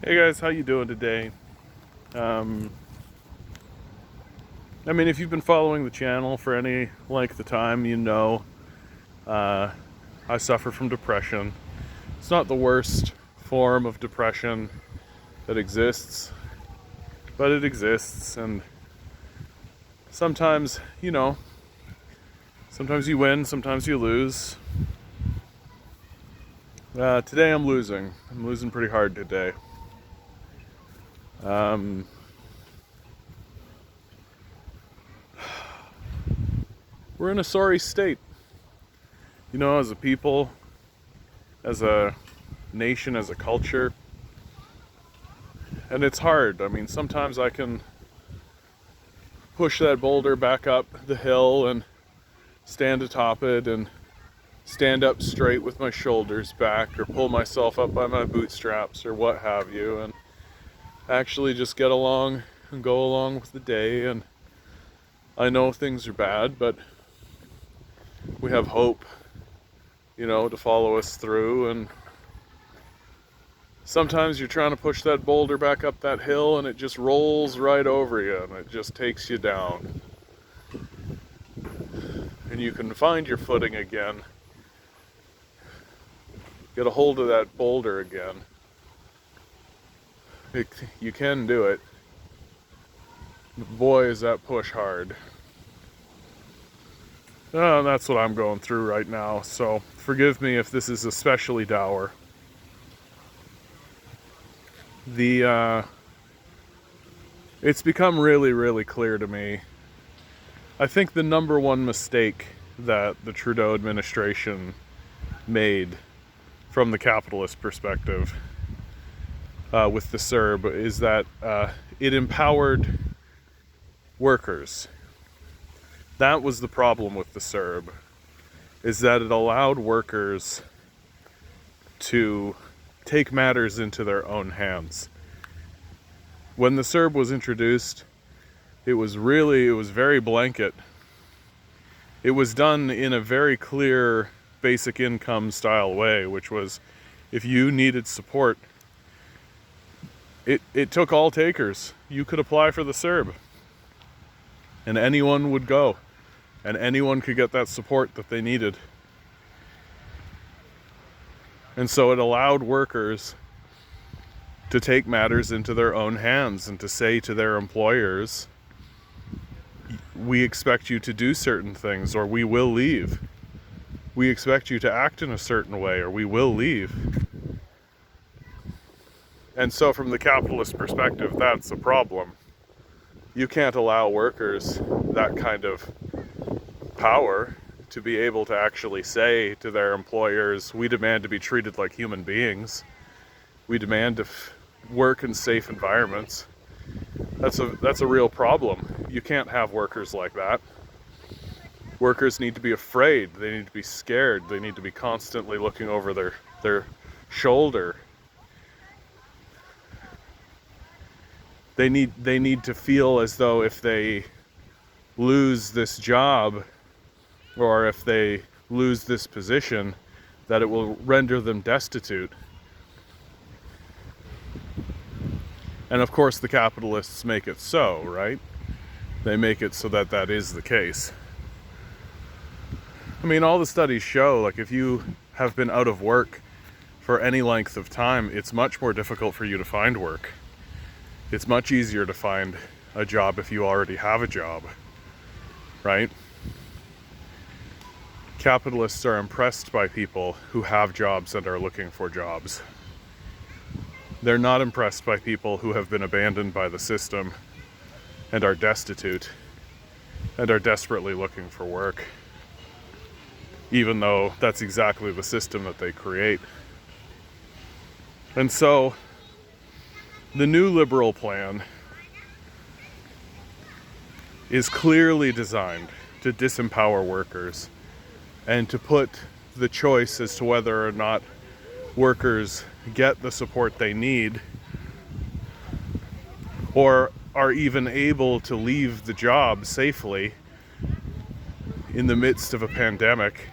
Hey guys, how you doing today? Um, if you've been following the channel for any length of time, you know uh, I suffer from depression. It's not the worst form of depression that exists, but it exists, and sometimes, sometimes you win, sometimes you lose. Today I'm losing. I'm losing pretty hard today. Um, we're in a sorry state. As a people, as a nation, as a culture. And it's hard. Sometimes I can push that boulder back up the hill and stand atop it and stand up straight with my shoulders back, or pull myself up by my bootstraps or what have you, and actually just get along and go along with the day. And I know things are bad, but we have hope, to follow us through. And sometimes you're trying to push that boulder back up that hill and it just rolls right over you and it just takes you down. And you can find your footing again. Get a hold of that boulder again. You can do it. But boy, is that push hard. That's what I'm going through right now, so forgive me if this is especially dour. It's become really, really clear to me. I think the number one mistake that the Trudeau administration made from the capitalist perspective with the CERB is that it empowered workers. That was the problem with the CERB, is that it allowed workers to take matters into their own hands. When the CERB was introduced, it was very blanket. It was done in a very clear basic income style way, which was if you needed support, it took all takers. You could apply for the CERB and anyone would go and anyone could get that support that they needed. And so it allowed workers to take matters into their own hands and to say to their employers, we expect you to do certain things or we will leave. We expect you to act in a certain way or we will leave. And so from the capitalist perspective, that's a problem. You can't allow workers that kind of power to be able to actually say to their employers, we demand to be treated like human beings. We demand to work in safe environments. That's a real problem. You can't have workers like that. Workers need to be afraid. They need to be scared. They need to be constantly looking over their shoulder. They need to feel as though if they lose this job or if they lose this position, that it will render them destitute. And of course the capitalists make it so, right? They make it so that that is the case. All the studies show, like, if you have been out of work for any length of time, it's much more difficult for you to find work. It's much easier to find a job if you already have a job, right? Capitalists are impressed by people who have jobs and are looking for jobs. They're not impressed by people who have been abandoned by the system and are destitute and are desperately looking for work, even though that's exactly the system that they create. And so the new Liberal plan is clearly designed to disempower workers and to put the choice as to whether or not workers get the support they need or are even able to leave the job safely in the midst of a pandemic,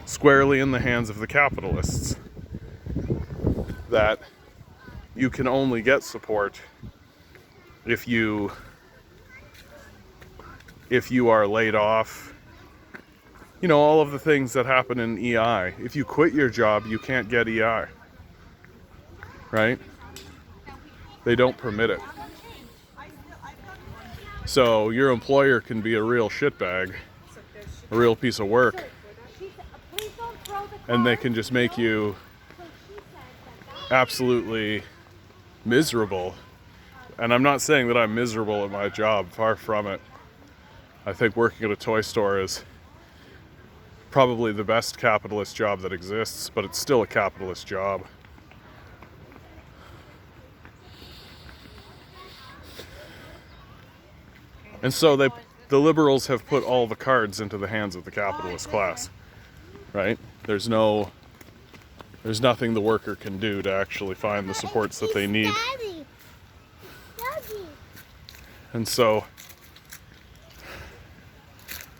squarely in the hands of the capitalists. that you can only get support if you are laid off. You know, all of the things that happen in EI. If you quit your job, you can't get EI, right? They don't permit it. So your employer can be a real shitbag, a real piece of work, and they can just make you absolutely miserable. And I'm not saying that I'm miserable at my job, far from it. I think working at a toy store is probably the best capitalist job that exists, but it's still a capitalist job. And so the liberals have put all the cards into the hands of the capitalist class, right? There's nothing the worker can do to actually find the supports that they need. And so,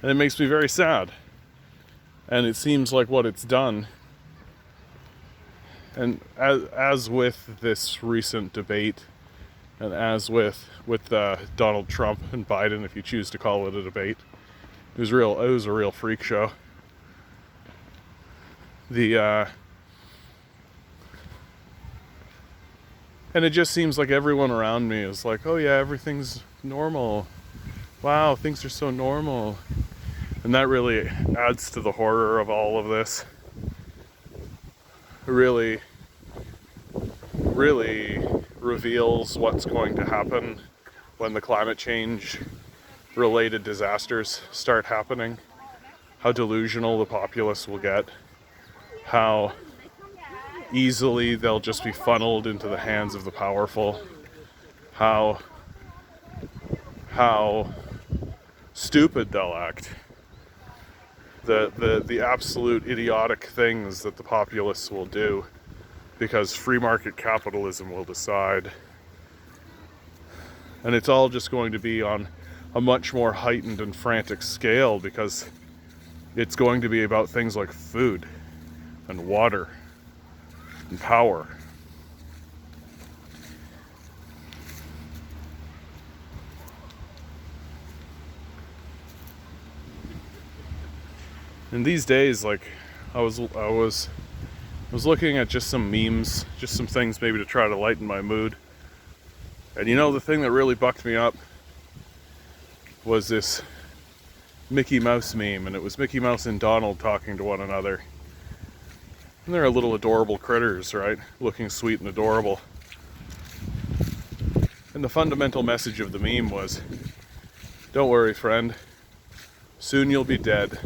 and it makes me very sad. And it seems like what it's done, and as with this recent debate, and as with Donald Trump and Biden, if you choose to call it a debate, it was a real freak show. And it just seems like everyone around me is like, oh yeah, everything's normal. Wow, things are so normal. And that really adds to the horror of all of this. It really reveals what's going to happen when the climate change related disasters start happening. How delusional the populace will get. How easily they'll just be funneled into the hands of the powerful. How stupid they'll act. The absolute idiotic things that the populace will do because free market capitalism will decide. And it's all just going to be on a much more heightened and frantic scale because it's going to be about things like food and water and power. And these days, like, I was looking at just some memes, just some things maybe to try to lighten my mood. And you know, the thing that really bucked me up was this Mickey Mouse meme, and it was Mickey Mouse and Donald talking to one another. And they're little adorable critters, right? Looking sweet and adorable. And the fundamental message of the meme was, don't worry, friend. Soon you'll be dead.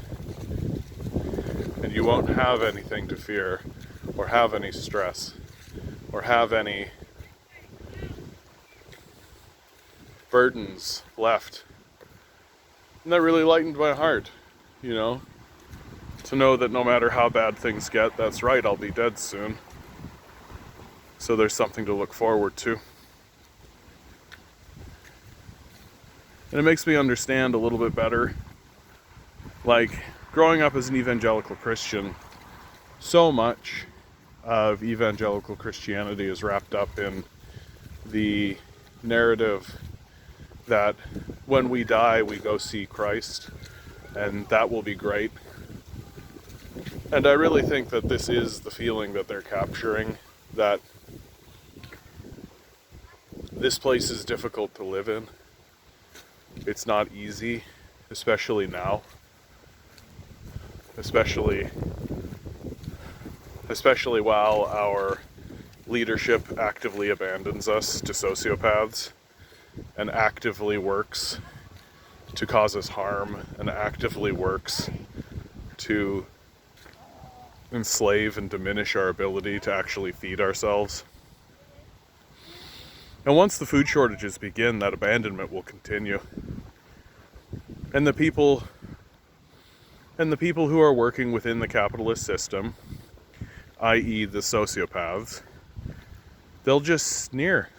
And you won't have anything to fear, or have any stress, or have any burdens left. And that really lightened my heart, you know, to know that no matter how bad things get, that's right, I'll be dead soon. So there's something to look forward to. And it makes me understand a little bit better, like, growing up as an evangelical Christian, so much of evangelical Christianity is wrapped up in the narrative that when we die, we go see Christ, and that will be great. And I really think that this is the feeling that they're capturing, that this place is difficult to live in. It's not easy, especially now. Especially while our leadership actively abandons us to sociopaths and actively works to cause us harm and actively works to enslave and diminish our ability to actually feed ourselves. And once the food shortages begin, that abandonment will continue. And the people who are working within the capitalist system, i.e. the sociopaths, they'll just sneer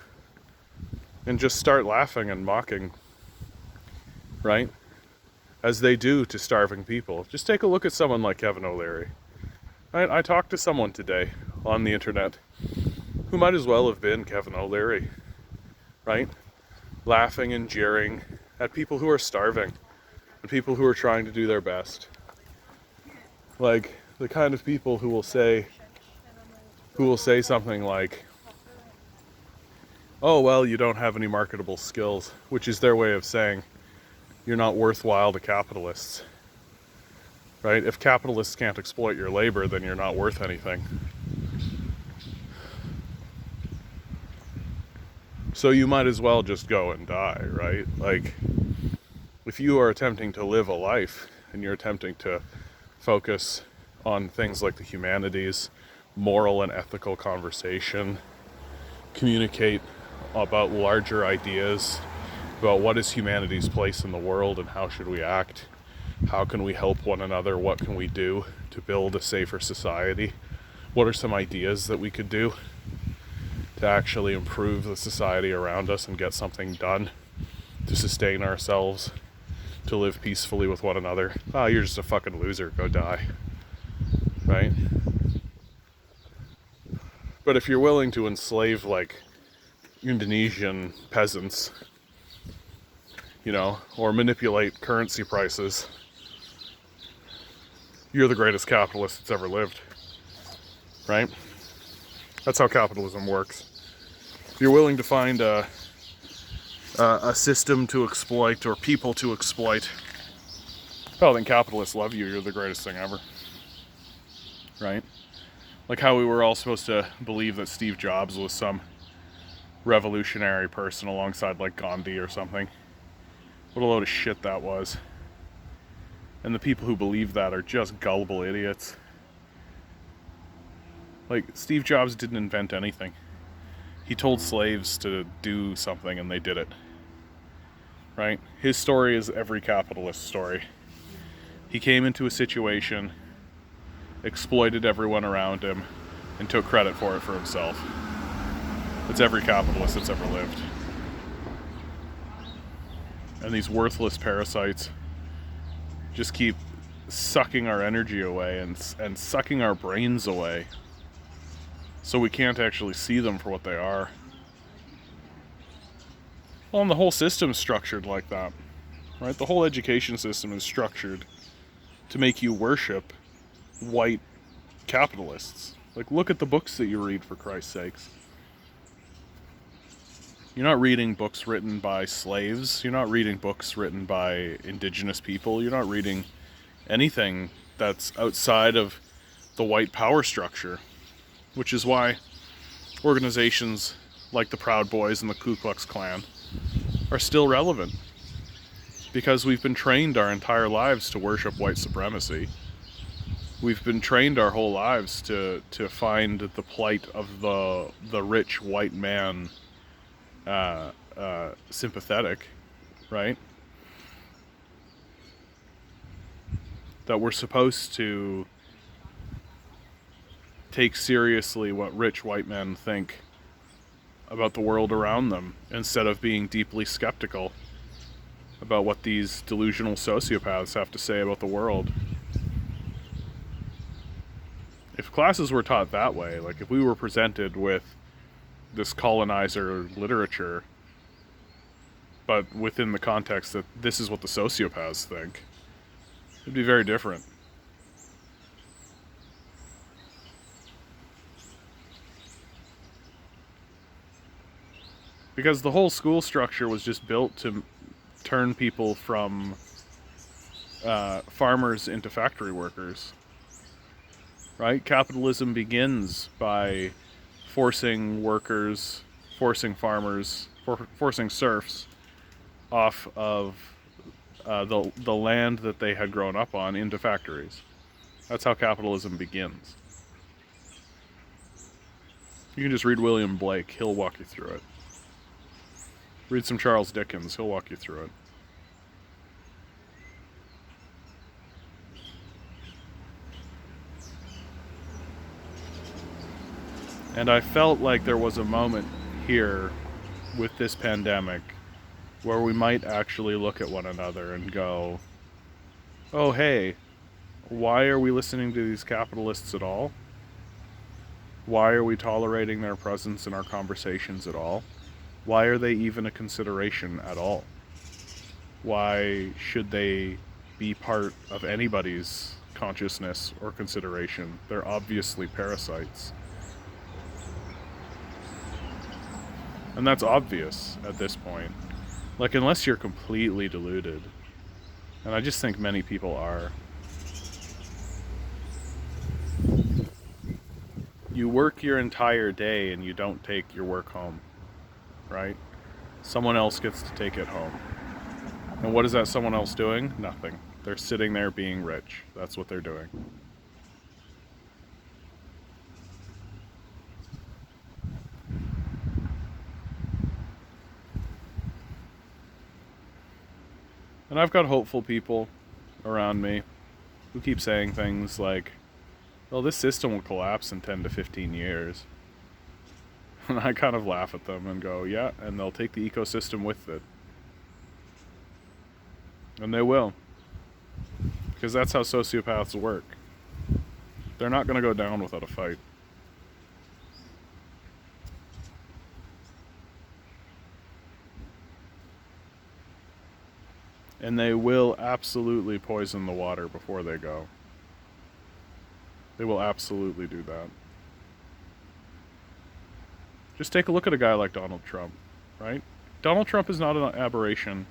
and just start laughing and mocking, right? As they do to starving people. Just take a look at someone like Kevin O'Leary. I talked to someone today on the internet, who might as well have been Kevin O'Leary, right? Laughing and jeering at people who are starving and people who are trying to do their best. Like the kind of people who will say something like, oh, well, you don't have any marketable skills, which is their way of saying you're not worthwhile to capitalists, right? If capitalists can't exploit your labor, then you're not worth anything. So you might as well just go and die, right? Like, if you are attempting to live a life and you're attempting to focus on things like the humanities, moral and ethical conversation, communicate about larger ideas, about what is humanity's place in the world and how should we act, how can we help one another, what can we do to build a safer society, what are some ideas that we could do to actually improve the society around us and get something done to sustain ourselves, to live peacefully with one another. Oh, you're just a fucking loser, go die, right? But if you're willing to enslave like Indonesian peasants, you know, or manipulate currency prices, you're the greatest capitalist that's ever lived, right? That's how capitalism works. If you're willing to find a system to exploit or people to exploit, well, then capitalists love you. You're the greatest thing ever, right? Like how we were all supposed to believe that Steve Jobs was some revolutionary person alongside like Gandhi or something. What a load of shit that was. And the people who believe that are just gullible idiots. Like, Steve Jobs didn't invent anything. He told slaves to do something and they did it. Right? His story is every capitalist story. He came into a situation, exploited everyone around him, and took credit for it for himself. It's every capitalist that's ever lived. And these worthless parasites just keep sucking our energy away and sucking our brains away, so we can't actually see them for what they are. Well, and the whole system's structured like that, right? The whole education system is structured to make you worship white capitalists. Like, look at the books that you read, for Christ's sakes. You're not reading books written by slaves. You're not reading books written by indigenous people. You're not reading anything that's outside of the white power structure, which is why organizations like the Proud Boys and the Ku Klux Klan are still relevant, because we've been trained our entire lives to worship white supremacy. We've been trained our whole lives to find the plight of the rich white man sympathetic, right? That we're supposed to take seriously what rich white men think about the world around them, instead of being deeply skeptical about what these delusional sociopaths have to say about the world. If classes were taught that way, like if we were presented with this colonizer literature, but within the context that this is what the sociopaths think, it'd be very different. Because the whole school structure was just built to turn people from farmers into factory workers, right? Capitalism begins by forcing workers, forcing farmers, forcing serfs off of the land that they had grown up on into factories. That's how capitalism begins. You can just read William Blake, he'll walk you through it. Read some Charles Dickens, he'll walk you through it. And I felt like there was a moment here with this pandemic where we might actually look at one another and go, oh hey, why are we listening to these capitalists at all? Why are we tolerating their presence in our conversations at all? Why are they even a consideration at all? Why should they be part of anybody's consciousness or consideration? They're obviously parasites. And that's obvious at this point. Like, unless you're completely deluded. And I just think many people are. You work your entire day and you don't take your work home, right? Someone else gets to take it home. And what is that someone else doing? Nothing. They're sitting there being rich. That's what they're doing. And I've got hopeful people around me who keep saying things like, well, this system will collapse in 10 to 15 years. And I kind of laugh at them and go, yeah, and they'll take the ecosystem with it. And they will. Because that's how sociopaths work. They're not going to go down without a fight. And they will absolutely poison the water before they go. They will absolutely do that. Just take a look at a guy like Donald Trump, right? Donald Trump is not an aberration,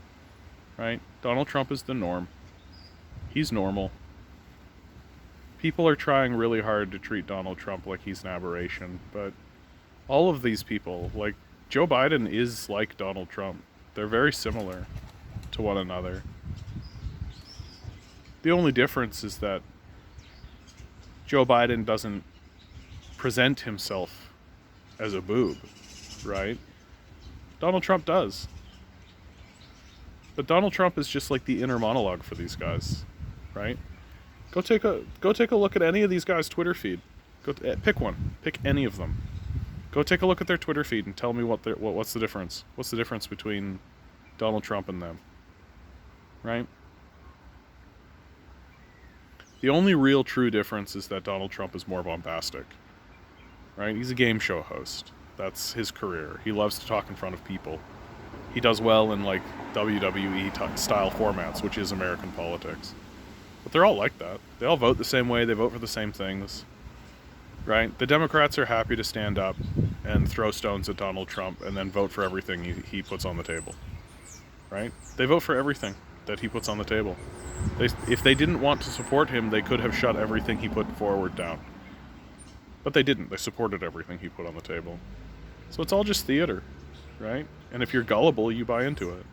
right? Donald Trump is the norm. He's normal. People are trying really hard to treat Donald Trump like he's an aberration, but all of these people, like Joe Biden is like Donald Trump. They're very similar to one another. The only difference is that Joe Biden doesn't present himself as a boob, right? Donald Trump does. But Donald Trump is just like the inner monologue for these guys, right? Go take a look at any of these guys' Twitter feed. Pick one. Pick any of them. Go take a look at their Twitter feed and tell me what's the difference. What's the difference between Donald Trump and them? Right? The only real true difference is that Donald Trump is more bombastic. Right? He's a game show host. That's his career. He loves to talk in front of people. He does well in like WWE style formats, which is American politics. But they're all like that. They all vote the same way. They vote for the same things. Right? The Democrats are happy to stand up and throw stones at Donald Trump and then vote for everything he puts on the table. Right? They vote for everything that he puts on the table. If they didn't want to support him, they could have shut everything he put forward down. But they didn't. They supported everything he put on the table. So it's all just theater, right? And if you're gullible, you buy into it.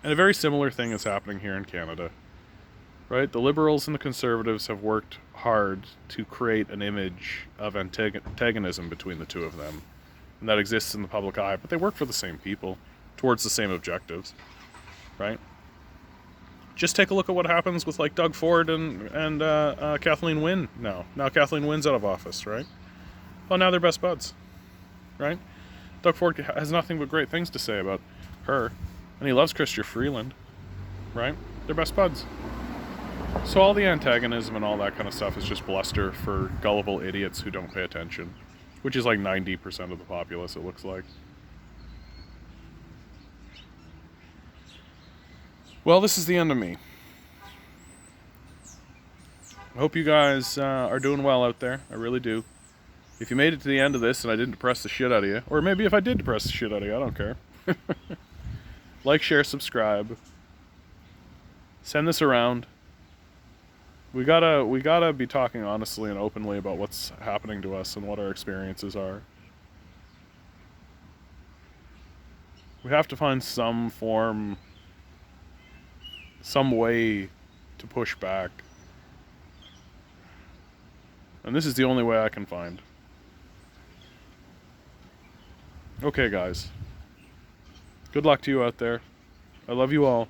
And a very similar thing is happening here in Canada, right? The Liberals and the Conservatives have worked hard to create an image of antagonism between the two of them. And that exists in the public eye, but they work for the same people, towards the same objectives, right? Just take a look at what happens with like Doug Ford and Kathleen Wynne now. Now Kathleen Wynne's out of office, right? Well, now they're best buds, right? Doug Ford has nothing but great things to say about her, and he loves Chrystia Freeland, right? They're best buds. So all the antagonism and all that kind of stuff is just bluster for gullible idiots who don't pay attention, which is like 90% of the populace, it looks like. Well, this is the end of me. I hope you guys are doing well out there. I really do. If you made it to the end of this and I didn't depress the shit out of you, or maybe if I did depress the shit out of you, I don't care. Like, share, subscribe. Send this around. We gotta be talking honestly and openly about what's happening to us and what our experiences are. We have to find some form, some way to push back. And this is the only way I can find. Okay, guys. Good luck to you out there. I love you all.